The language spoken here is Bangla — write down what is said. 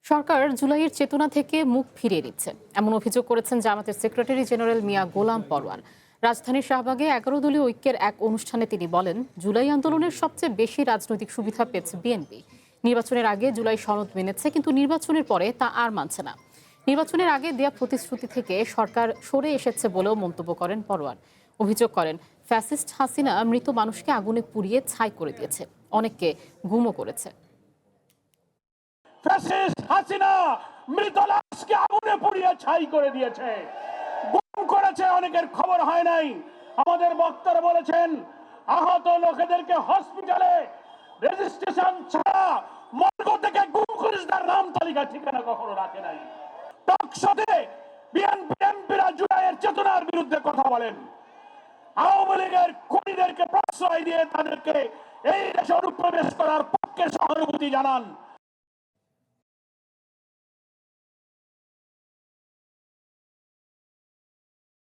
সরকার জুলাইয়ের চেতনা থেকে মুখ ফিরিয়ে নিচ্ছে এমন অভিযোগ করেছেন জামাতের সেক্রেটারি জেনারেল মিয়া গোলাম পরওয়ার। রাজধানীর শাহবাগে 11 দলীয় ঐক্যের এক অনুষ্ঠানে তিনি বলেন, জুলাই আন্দোলনের সবচেয়ে বেশি রাজনৈতিক সুবিধা পেয়েছে বিএনপি। নির্বাচনের আগে জুলাই সনদ মেনেছে, কিন্তু নির্বাচনের পরে তা আর মানছে না। নির্বাচনের আগে দেয়া প্রতিশ্রুতি থেকে সরকার সরে এসেছে বলেও মন্তব্য করেন পরওয়ার। অভিযোগ করেন, ফ্যাসিস্ট হাসিনা মৃত মানুষকে আগুনে পুড়িয়ে ছাই করে দিয়েছে, অনেককে গুমও করেছে। ফ্যাসিস্ট হাসিনা মৃত লাশকে আগুনে পুড়িয়ে ছাই করে দিয়েছে, গুম করেছে, অনেকের খবর হয় নাই। আমাদের বক্তারা বলেছেন, আহত লোকেদেরকে হসপিটালে রেজিস্ট্রেশন ছাড়া মর্গ থেকে গুম করে তার নাম তালিকা ঠিকানা কখনো রাখে নাই। টকশোতে বিএনপি এমপিরা জুলাইয়ের চেতনার বিরুদ্ধে কথা বলেন, আওয়ামী লীগের খুনিদেরকে প্রশ্রয় দিয়ে তাদেরকে এই দেশে অনুপ্রবেশ করার পক্ষে সহানুভূতি জানান।